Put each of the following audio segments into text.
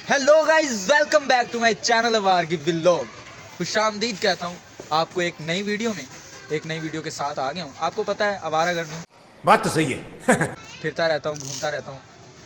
Hello guys, welcome back to my channel अवार की vlog. खुशामदीद कहता हूँ आपको एक नई वीडियो के साथ आ गया हूँ। आपको पता है आवारागर्दी बात तो सही है। फिरता रहता हूँ, घूमता रहता हूँ,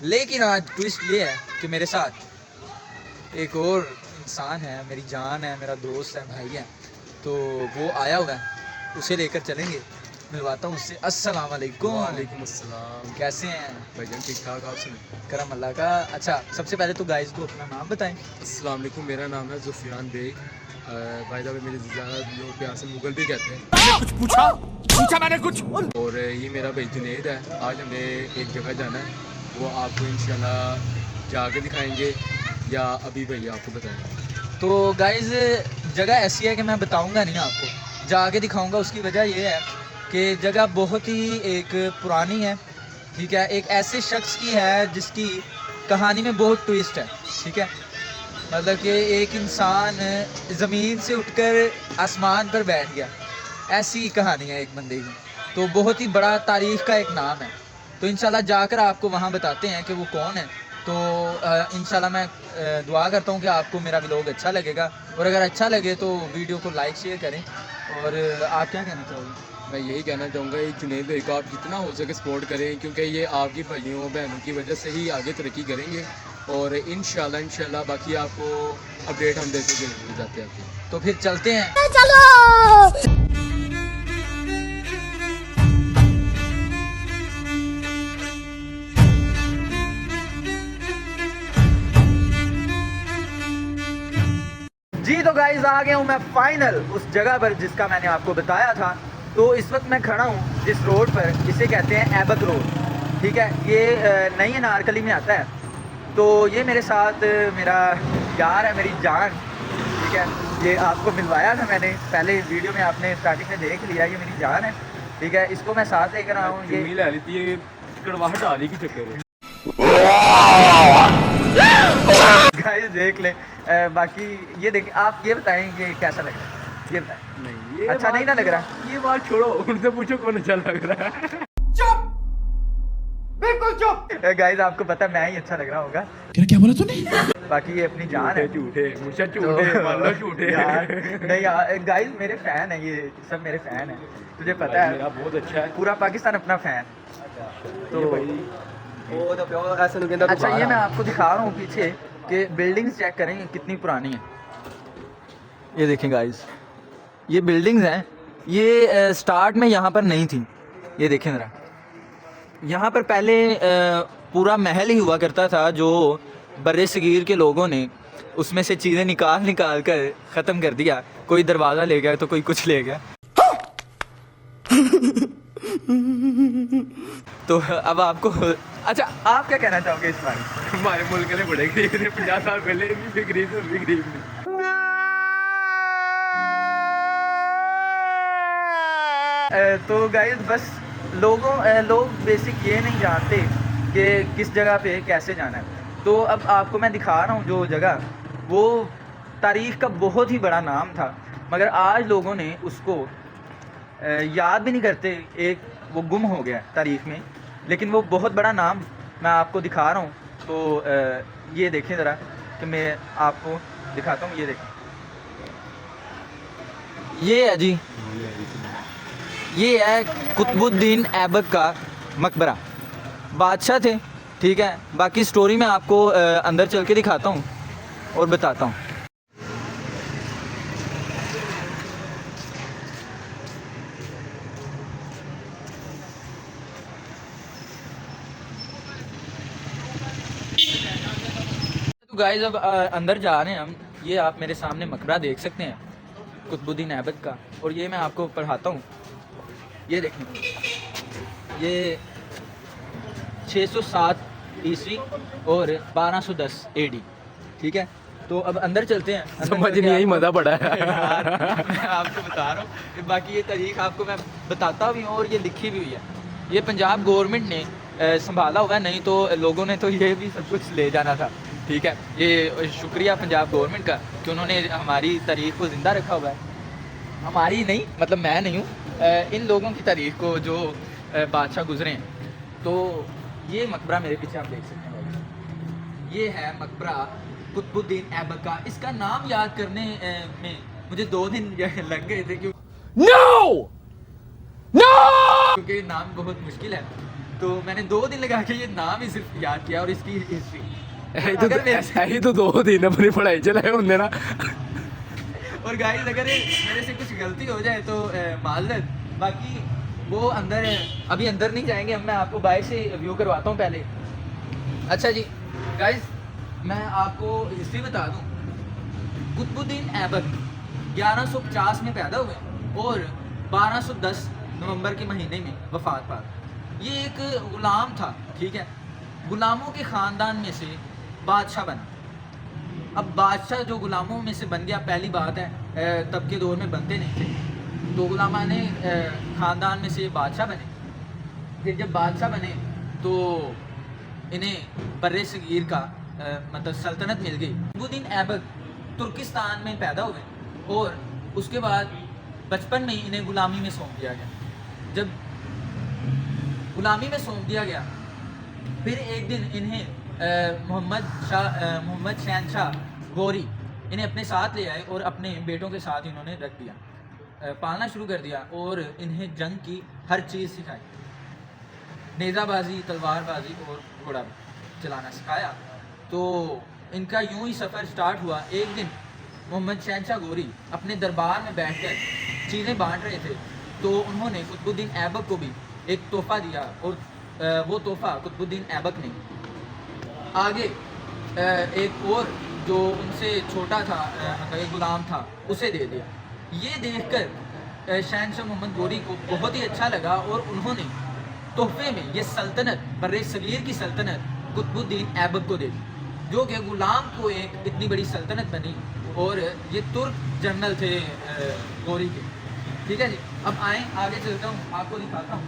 लेकिन आज ट्विस्ट ये है कि मेरे साथ एक और इंसान है, मेरी जान है, मेरा दोस्त है, भाई है। तो वो आया हुआ है, उसे लेकर चलेंगे, मिलवाता हूँ उससे। अस्सलाम वालेकुम। वालेकुम अस्सलाम। कैसे हैं भाईजान ठीक ठाक, आप सुनाइए। करम अल्लाह का। अच्छा, सबसे पहले तो गाइस को अपना नाम बताएं। अस्सलाम वालेकुम, मेरा नाम है जुफियान बेग। भाई साहब मेरे ज़्यादा लोग प्यार से मुगल भी कहते हैं। कुछ पूछा मैंने कुछ। और ये मेरा भाई जुनेद है। आज हमें एक जगह जाना है, वो आपको इंशाल्लाह जाके दिखाएंगे या अभी भैया आपको बताएंगे। तो गाइस जगह ऐसी है कि मैं बताऊंगा नहीं आपको, जाके दिखाऊंगा। उसकी वजह यह है कि जगह बहुत ही एक पुरानी है, ठीक है। एक ऐसे शख्स की है जिसकी कहानी में बहुत ट्विस्ट है, ठीक है। मतलब कि एक इंसान ज़मीन से उठकर आसमान पर बैठ गया, ऐसी कहानी है एक बंदे की। तो बहुत ही बड़ा तारीख़ का एक नाम है। तो इंशाल्लाह जाकर आपको वहाँ बताते हैं कि वो कौन है। तो इंशाल्लाह मैं दुआ करता हूँ कि आपको मेरा व्लॉग अच्छा लगेगा, और अगर अच्छा लगे तो वीडियो को लाइक शेयर करें। और आप क्या कहना चाहोगे? मैं यही कहना चाहूँगा ये जुनेद भाई को आप जितना हो सके सपोर्ट करें, क्योंकि ये आपकी भाइयों बहनों की वजह से ही आगे तरक्की करेंगे। और इंशाल्लाह बाकी आपको अपडेट हम देते जाते हैं। तो फिर चलते हैं। जी तो गाइज आ गया हूँ मैं फाइनल उस जगह पर जिसका मैंने आपको बताया था। तो इस वक्त मैं खड़ा हूँ जिस रोड पर, इसे कहते हैं ऐबक रोड, ठीक है। ये नई अनारकली में आता है। तो ये मेरे साथ मेरा यार है, मेरी जान, ठीक है। ये आपको मिलवाया था मैंने पहले वीडियो में, आपने स्टार्टिंग में देख लिया। ये मेरी जान है, ठीक है। इसको मैं साथ लेकर आया हूँ। ये ले लेती है कड़वाहट आ रही की चक्कर है। गाइस देख ले। बाकी ये देखिए, आप ये बताएं कि कैसा लग रहा है, ये बताएं। नहीं, ये अच्छा नहीं ना लग रहा? ये बात छोड़ो, उनसे पूछो कौन अच्छा लग रहा है। चुप, बिल्कुल चुप। गाइस आपको पता है मैं ही अच्छा लग रहा होगा। क्या बोला तूने? बाकी ये अपनी जान है। झूठे मुझसे झूठे मान लो झूठे यार नहीं यार, गाइस मेरे फैन है, ये सब मेरे फैन है, तुझे पता है। मेरा बहुत अच्छा है। पूरा पाकिस्तान अपना फैन। तो अच्छा, ये मैं आपको दिखा रहा हूँ पीछे कि बिल्डिंग्स चेक करें कितनी पुरानी है। ये देखें गाइस, ये बिल्डिंग्स हैं। ये स्टार्ट में यहाँ पर नहीं थी। ये देखें ज़रा, यहाँ पर पहले पूरा महल ही हुआ करता था, जो बर्रे सगीर के लोगों ने उसमें से चीज़ें निकाल कर ख़त्म कर दिया। कोई दरवाज़ा ले गया तो कोई कुछ ले गया। तो अब आपको, अच्छा आप क्या कहना चाहोगे इस बारे में? हमारे मुल्क ने बड़े गरीब थे, 50 साल पहले भी गरीब थे, भी गरीब नहीं। तो गाइस बस लोग बेसिक ये नहीं जानते कि किस जगह पे कैसे जाना है। तो अब आपको मैं दिखा रहा हूँ जो जगह, वो तारीख़ का बहुत ही बड़ा नाम था, मगर आज लोगों ने उसको याद भी नहीं करते। एक वो गुम हो गया तारीख़ में, लेकिन वो बहुत बड़ा नाम मैं आपको दिखा रहा हूँ। तो ये देखें ज़रा, कि मैं आपको दिखाता हूँ। ये देखें, ये है जी, ये है कुतुबुद्दीन ऐबक का मकबरा। बादशाह थे, ठीक है। बाकी स्टोरी मैं आपको अंदर चल के दिखाता हूँ और बताता हूँ। तो गाइस अब अंदर जा रहे हैं हम। ये आप मेरे सामने मकबरा देख सकते हैं कुतुबुद्दीन ऐबक का, और ये मैं आपको पढ़ाता हूँ। ये देखें, ये 607 ईस्वी और 1210 AD, ठीक है। तो अब अंदर चलते हैं। समझ नहीं आई, मज़ा पड़ा है। यार मैं आपको बता रहा हूँ। बाकी ये तारीख आपको मैं बताता भी हूँ, और ये लिखी भी हुई है। ये पंजाब गवर्नमेंट ने संभाला हुआ है, नहीं तो लोगों ने तो ये भी सब कुछ ले जाना था, ठीक है। ये शुक्रिया पंजाब गवर्नमेंट का कि उन्होंने हमारी तारीख को ज़िंदा रखा हुआ है। हमारी नहीं, मतलब मैं नहीं हूँ, इन लोगों की तारीख को जो बादशाह गुजरे हैं। तो ये मकबरा मेरे पीछे आप देख सकते हैं। ये है मकबरा कुतुबुद्दीन ऐबक का। इसका नाम याद करने में मुझे 2 दिन लग गए थे क्योंकि नाम बहुत मुश्किल है। तो मैंने 2 दिन लगा के ये नाम ही सिर्फ याद किया और इसकी हिस्ट्री। ऐसा ही तो 2 दिन अपनी पढ़ाई चलाए होंगे ना। और गाइस अगर मेरे से कुछ गलती हो जाए तो माजरत, बाकी वो अंदर अभी अंदर नहीं जाएंगे हम, मैं आपको बाहर से व्यू करवाता हूँ पहले। अच्छा जी गाइस, मैं आपको हिस्ट्री बता दूँ। कुतुबुद्दीन ऐबक 1150 में पैदा हुए और 1210 नवंबर के महीने में वफात पा गए। ये एक गुलाम था, ठीक है। गुलामों के ख़ानदान में से बादशाह बना। अब बादशाह जो गुलामों में से बन गया, पहली बात है तब के दौर में बनते नहीं थे, तो गुलामाने ख़ानदान में से बादशाह बने। फिर जब बादशाह बने तो इन्हें बर्रे सगीर का मतलब सल्तनत मिल गई। कुतुबुद्दीन ऐबक तुर्किस्तान में पैदा हुए और उसके बाद बचपन में ही इन्हें गुलामी में सौंप दिया गया। जब गुलामी में सौंप दिया गया, फिर एक दिन इन्हें मोहम्मद शहनशाह गौरी इन्हें अपने साथ ले आए और अपने बेटों के साथ इन्होंने रख दिया, पालना शुरू कर दिया और इन्हें जंग की हर चीज़ सिखाई, नेज़ाबाजी, तलवारबाजी और घोड़ा चलाना सिखाया। तो इनका यूं ही सफ़र स्टार्ट हुआ। एक दिन मोहम्मद शहनशाह गौरी अपने दरबार में बैठकर चीज़ें बांट रहे थे, तो उन्होंने कुतुबुद्दीन ऐबक को भी एक तोहफ़ा दिया और वो तोहफ़ा कुतुबुद्दीन ऐबक ने आगे एक और जो उनसे छोटा था, मतलब एक गुलाम था, उसे दे दिया। ये देखकर शहनशाह मोहम्मद गौरी को बहुत ही अच्छा लगा और उन्होंने तोहफे में ये सल्तनत, बर्रे सगीर की सल्तनत कुतुबुद्दीन ऐबक को दे दी, जो कि गुलाम को एक इतनी बड़ी सल्तनत बनी। और ये तुर्क जनरल थे गौरी के, ठीक है जी। अब आए आगे चलता हूँ, आपको दिखाता हूँ।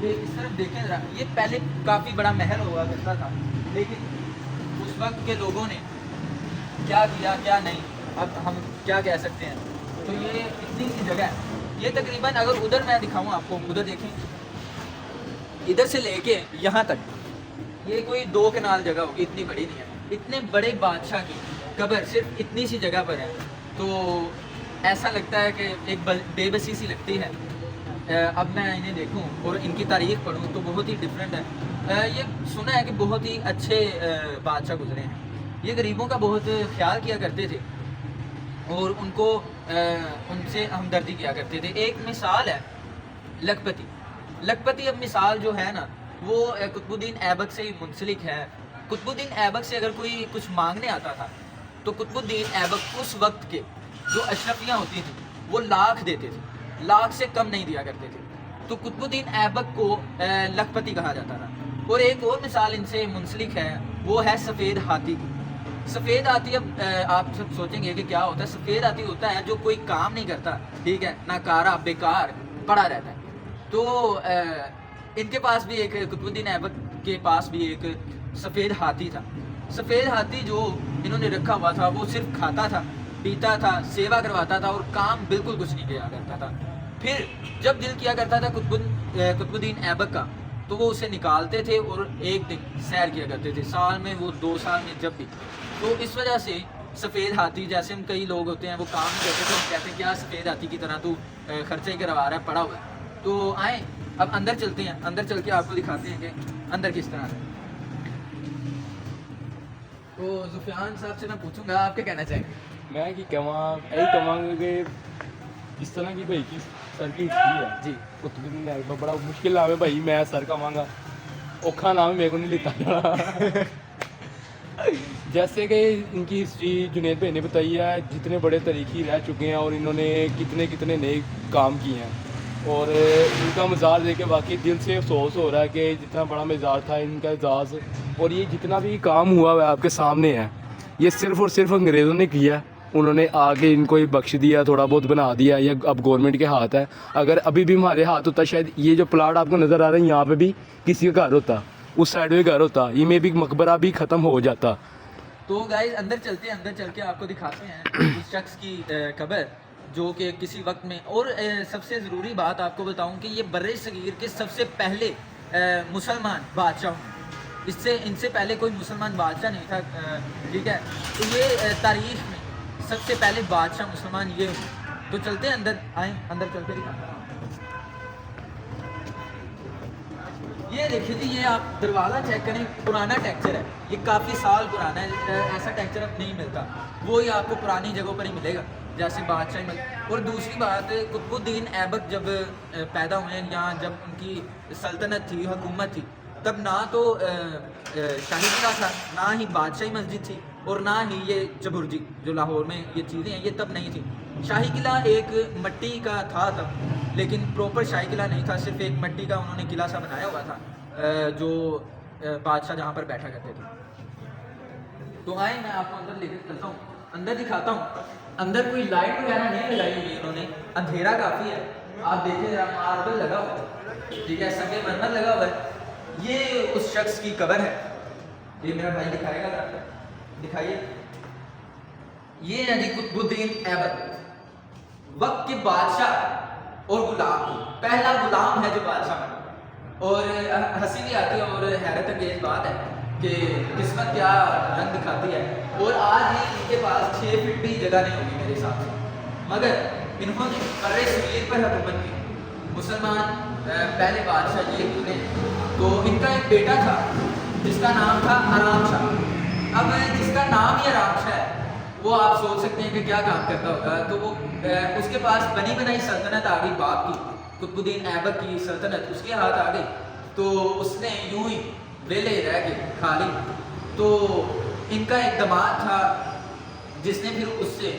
ये इस तरफ देखें ज़रा, ये पहले काफ़ी बड़ा महल हुआ करता था, लेकिन उस वक्त के लोगों ने क्या किया क्या नहीं, अब हम क्या कह सकते हैं। तो ये इतनी सी जगह है, ये तकरीबन अगर उधर मैं दिखाऊं आपको, उधर देखें, इधर से लेके यहाँ तक ये कोई 2 कनाल जगह होगी, इतनी बड़ी नहीं है। इतने बड़े बादशाह की कब्र सिर्फ इतनी सी जगह पर है, तो ऐसा लगता है कि एक बेबसी सी लगती है। अब मैं इन्हें देखूं और इनकी तारीख पढ़ूं तो बहुत ही डिफरेंट है। ये सुना है कि बहुत ही अच्छे बादशाह गुजरे हैं। ये गरीबों का बहुत ख्याल किया करते थे और उनको उनसे हमदर्दी किया करते थे। एक मिसाल है लखपति। लखपति अब मिसाल जो है ना, वो कुतुबुद्दीन ऐबक से ही मुंसलिक है। कुतुबुद्दीन ऐबक से अगर कोई कुछ मांगने आता था तो कुतुबुद्दीन ऐबक उस वक्त के जो अशरफियाँ होती थी वो लाख देते थे, लाख से कम नहीं दिया करते थे। तो कुतुबुद्दीन ऐबक को लखपति कहा जाता था। और एक और मिसाल इनसे मुंसलिक है, वो है सफ़ेद हाथी की। सफ़ेद हाथी, अब आप सब सोचेंगे कि क्या होता है। सफ़ेद हाथी होता है जो कोई काम नहीं करता, ठीक है, नाकारा, बेकार पड़ा रहता है। तो इनके पास भी एक, कुतुबुद्दीन ऐबक के पास भी एक सफ़ेद हाथी था। सफ़ेद हाथी जो इन्होंने रखा हुआ था वो सिर्फ खाता था, पीता था, सेवा करवाता था और काम बिल्कुल कुछ नहीं किया करता था। फिर जब दिल किया करता था कुतुबुद्दीन ऐबक का, तो वो उसे निकालते थे और एक दिन सैर किया करते थे, साल में वो 2 साल में जब भी। तो इस वजह से सफ़ेद हाथी, जैसे हम कई लोग होते हैं वो काम नहीं करते, तो हम कहते हैं क्या सफ़ेद हाथी की तरह तू खर्चे करवा रहा है, पड़ा हुआ है। तो आए अब अंदर चलते हैं, अंदर चल के आपको दिखाते हैं कि अंदर किस तरह है। तो जुफियान साहब से मैं पूछूंगा, आप क्या कहना चाहेंगे? मैं कि यही कहूँगा कि इस तरह की भाई की सर की हिस्ट्री है जी। कुतुबुद्दीन ऐबक बड़ा मुश्किल नाम है भाई, मैं सर कमांगा, औखा नाम है, मेरे को नहीं लेता जाना। जैसे कि इनकी हिस्ट्री जुनैद भाई ने बताई है, जितने बड़े तरीक़ी रह चुके हैं और इन्होंने कितने कितने नए काम किए हैं। और इनका मज़ार देख के वाकई दिल से अफसोस हो रहा है कि जितना बड़ा मज़ार था इनका एजाज़, और ये जितना भी काम हुआ है आपके सामने है, ये सिर्फ़ और सिर्फ अंग्रेज़ों ने किया। उन्होंने आगे इनको ही बख्श दिया, थोड़ा बहुत बना दिया, ये अब गवर्नमेंट के हाथ है। अगर अभी भी हमारे हाथ होता, शायद ये जो प्लाट आपको नज़र आ रहा है यहाँ पे भी किसी का घर होता, उस साइड में घर होता, ये में भी मकबरा भी ख़त्म हो जाता। तो गाइस अंदर चलते हैं, अंदर चल के आपको दिखाते हैं उस शख्स की कब्र जो कि किसी वक्त में। और सबसे ज़रूरी बात आपको बताऊं कि ये बर्रे सगीर के सबसे पहले मुसलमान बादशाह हैं। इससे इनसे पहले कोई मुसलमान बादशाह नहीं था, ठीक है। तो ये तारीख में सबसे पहले बादशाह मुसलमान ये हुए। तो चलते हैं अंदर, आए अंदर चलते दिखाता हूँ। ये देखिए जी, ये आप दरवाज़ा चेक करें, पुराना टेक्चर है, ये काफ़ी साल पुराना है, ऐसा टेक्चर अब नहीं मिलता, वो ही आपको पुरानी जगहों पर ही मिलेगा जैसे बादशाह मिल। और दूसरी बात, कुतुबुद्दीन ऐबक जब पैदा हुए यहाँ, जब उनकी सल्तनत थी, हुकूमत थी, तब ना तो शाही किला था, ना ही बादशाही मस्जिद थी, और ना ही ये चबुर्जी जो लाहौर में ये चीज़ें हैं, ये तब नहीं थी। शाही किला एक मट्टी का था तब, लेकिन प्रॉपर शाही किला नहीं था, सिर्फ एक मट्टी का उन्होंने किला सा बनाया हुआ था, जो बादशाह जहाँ पर बैठा करते थे। तो आए, मैं आपको अंदर लेकर चलता हूँ, अंदर दिखाता हूँ। अंदर कोई लाइट वगैरह नहीं लगाई हुई इन्होंने, अंधेरा काफ़ी है। आप देखिए जरा, मार्बल लगा हुआ है, ठीक है, संगमरमर लगा हुआ है। ये उस शख्स की कब्र है, ये मेरा भाई दिखाएगा, दिखाइए। ये है जी कुतुबुद्दीन ऐबक, वक्त के बादशाह और गुलाम, पहला गुलाम है जो बादशाह बना। और हंसी भी आती है और हैरत अंगेज बात है कि किस्मत क्या रंग दिखाती है। और आज ही इनके पास 6 फीट भी जगह नहीं होगी मेरे हिसाब से, मगर इन्होंने बड़े सगीर पर हुकूमत की। मुसलमान पहले बादशाह ये खुले। तो इनका एक बेटा था जिसका नाम था आराम शाह। अब जिसका नाम ही आराम शाह है, वो आप सोच सकते हैं कि क्या काम करता होगा। तो वो उसके पास बनी बनाई सल्तनत आ गई, बाप की, कुतुबुद्दीन ऐबक की सल्तनत उसके हाथ आ गई। तो उसने यूं ही वेले रह के खा ली। तो इनका एक दामाद था जिसने फिर उससे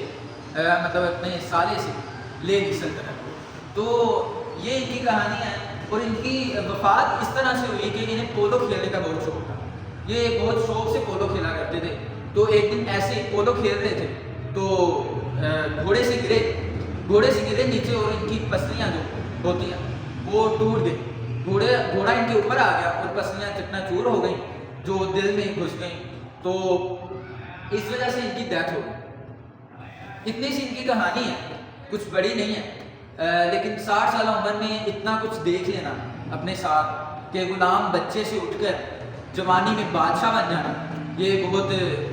मतलब अपने साले से ले ली सल्तनत। तो ये इनकी कहानी है। और इनकी वफात इस तरह से हुई कि इन्हें पोलो खेलने का बहुत शौक था, ये बहुत शौक से पोलो खेला करते थे। तो एक दिन ऐसे ही पोलो खेल रहे थे तो घोड़े से गिरे नीचे, और इनकी पसलियाँ जो होती हैं वो टूट गई। घोड़ा इनके ऊपर आ गया और पसलियाँ चकनाचूर हो गई, जो दिल में घुस गई। तो इस वजह से इनकी डेथ हो गई। इतनी सी इनकी कहानी है, कुछ बड़ी नहीं है। लेकिन 60 साल उम्र में इतना कुछ देख लेना अपने साथ, कि गुलाम बच्चे से उठकर जवानी में बादशाह बन जाना, ये बहुत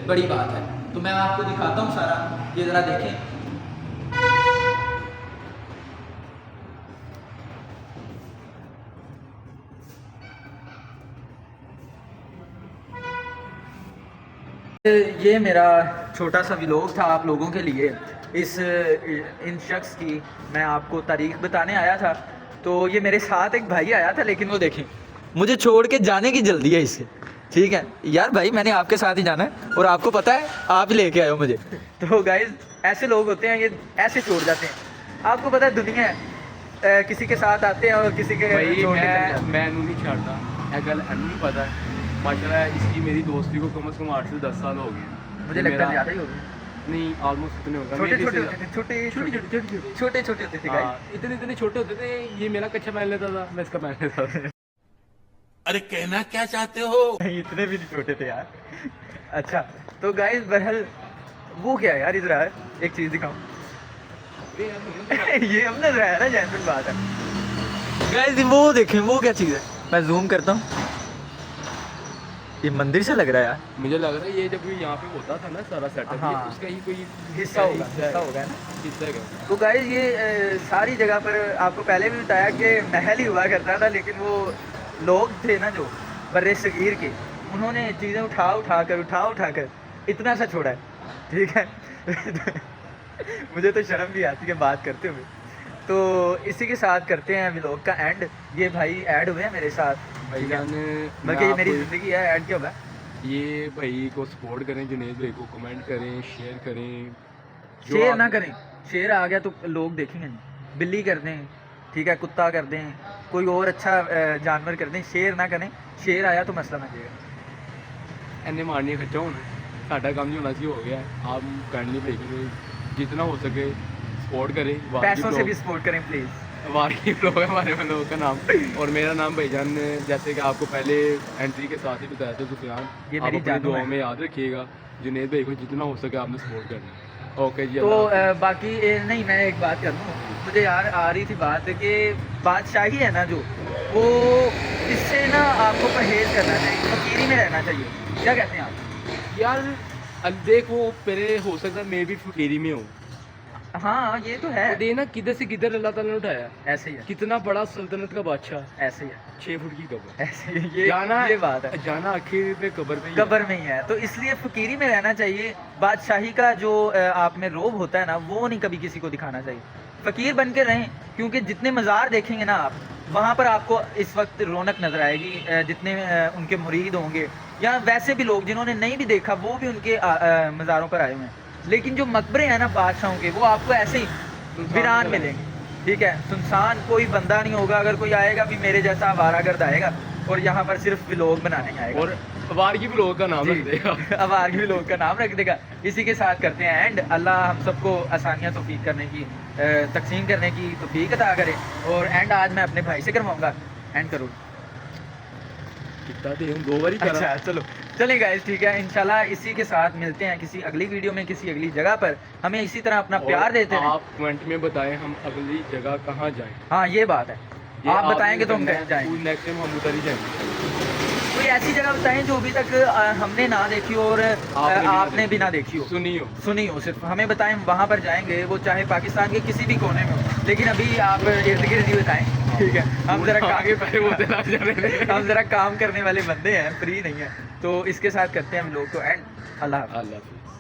बड़ी बात है। तो मैं आपको दिखाता हूँ सारा, ये ज़रा देखें। ये मेरा छोटा सा व्लॉग था आप लोगों के लिए। इन शख्स की मैं आपको तारीख बताने आया था। तो ये मेरे साथ एक भाई आया था, लेकिन वो देखें, मुझे छोड़ के जाने की जल्दी है इससे, ठीक है यार भाई, मैंने आपके साथ ही जाना है और आपको पता है आप ही लेके आए हो मुझे। तो गाइज ऐसे लोग होते हैं, ये ऐसे छोड़ जाते हैं। आपको पता है दुनिया है, किसी के साथ आते हैं और किसी के भाई छोड़ के चले जाते हैं। मैं नहीं छाड़ता, यह गल नहीं पता है। माशाल्लाह इसकी मेरी दोस्ती को कम से कम 8 से 10 साल हो गए। मुझे लगता है ज़्यादा ही होगी, नहीं ऑलमोस्ट इतने होगा। छोटे मेरे छोटे से- होते थे, छोटे छोटे छोटे होते थे हाँ, गाइस। इतने छोटे होते थे। ये मेरा कच्चा पहन लेता था, मैं इसका पहन लेता था। अरे कहना क्या चाहते हो? इतने भी नहीं छोटे थे यार। अच्छा तो गाइस बहरहाल वो क्या है यार, इधर है एक चीज दिखाऊं। ये अब नजर आया ना, जैनविन बात है गाइस। वो देखें, वो क्या चीज है, मैं जूम करता हूँ। ये मंदिर से लग रहा है यार, मुझे लग रहा है ये जब यहाँ पे होता था ना सारा सेटअप, हाँ। उसका ही कोई हिस्सा होगा ना। हिस्सा का। तो गाइस ये सारी जगह पर आपको पहले भी बताया कि महल ही हुआ करता था, लेकिन वो लोग थे ना जो बर्रे सगीर के, उन्होंने चीज़ें उठा उठा कर इतना सा छोड़ा है, ठीक है। मुझे तो शर्म भी आती है बात करते हुए। तो इसी के साथ करते हैं व्लॉग का एंड। ये भाई ऐड हुए हैं मेरे साथ, भाईजान बल्कि ये मेरी ज़िंदगी है, ऐड क्या होगा। ये भाई को सपोर्ट करें, जुनेद भाई को कमेंट करें, शेयर करें। शेयर ना करें, शेयर आ गया तो लोग देखेंगे नहीं। बिल्ली कर दें, ठीक है, कुत्ता कर दें, कोई और अच्छा जानवर कर दें, शेयर ना करें। शेयर आया तो मसला बन जाएगा। इन्ने मारनी खर्चा होना, साडा काम जो होना सी हो गया है। आप काइंडली भाई को जितना हो सके सपोर्ट करें। पैसों से भी सपोर्ट करें प्लीज़। वाकई लोग है हमारे लोगों का नाम, और मेरा नाम भाईजान, जैसे कि आपको पहले एंट्री के साथ ही बताया था सुफियान। ये आप मेरी अपनी जानू दुआ है। में याद रखिएगा। जुनेद भाई को जितना हो सके आपने सपोर्ट करना है। ओके जी। तो अल्लाह हाफ़िज़। बाकी नहीं, मैं एक बात कर दूँ, मुझे यार आ रही थी बात कि बादशाही है ना जो, वो इससे ना आपको परहेज करना चाहिए, फकीरी में रहना चाहिए। क्या कहते हैं आप? यार अब देखो, पहले हो सकता है मैं भी फकीरी में हूँ। हाँ ये तो है, दे ना किधर से किधर अल्लाह ताला ने उठाया, ऐसे ही है, कितना बड़ा सल्तनत का बादशाह, ऐसे ही है, 6 फुट की कब्र, ऐसे ही है। ये जाना ये बात है, जाना आखिर पे कब्र पे ही है। कब्र में ही है। तो इसलिए फकीरी में रहना चाहिए। बादशाही का जो आप में रोब होता है ना, वो नहीं कभी किसी को दिखाना चाहिए। फकीर बन के रहें, क्योंकि जितने मज़ार देखेंगे ना आप, वहाँ पर आपको इस वक्त रौनक नज़र आएगी। जितने उनके मुरीद होंगे या वैसे भी लोग जिन्होंने नहीं भी देखा, वो भी उनके मज़ारों पर आए हुए हैं। लेकिन जो मकबरे हैं ना बादशाहों के, वो आपको ऐसे ही वीरान मिलेंगे, ठीक है, सुनसान, कोई बंदा नहीं होगा। अगर कोई आएगा भी मेरे जैसा आवारागर्द आएगा और यहाँ पर सिर्फ व्लॉग बनाने आएगा और वारगी भी लोगों का नाम रख देगा। अब आगे भी लोग का नाम रख देगा। इसी के साथ करते हैं एंड। अल्लाह हम सबको आसानियाँ तौफीक करने की, तकसीम करने की तौफीक अता करे। और एंड आज मैं अपने भाई से करवाऊंगा। एंड करो। कितना दे हम 2 बार ही करा। अच्छा चलो, चलें गाइस, ठीक है, इंशाल्लाह इसी के साथ मिलते हैं किसी अगली वीडियो में, किसी अगली जगह पर। हमें इसी तरह अपना प्यार देते हैं। आप कमेंट में बताएं हम अगली जगह कहाँ जाएं। हाँ ये बात है, ये आप बताएंगे तो हम बताना है, जाएंगे। नेक्स्ट टाइम हम उधर ही जाएंगे। कोई ऐसी जगह बताएं जो अभी तक हमने ना देखी हो और आपने भी ना देखी हो, सुनी हो सिर्फ, हमें बताएं, वहाँ पर जाएंगे। वो चाहे पाकिस्तान के किसी भी कोने में हो, लेकिन अभी आप इर्द गिर्द ही बताएं, ठीक है। हम जरा आगे पहले वो दिला जा रहे हैं। हम जरा काम करने वाले बंदे हैं, फ्री नहीं है। तो इसके साथ करते हैं हम लोग को एंड। अल्लाह हाफ़िज़। अल्लाह हाफ़िज़।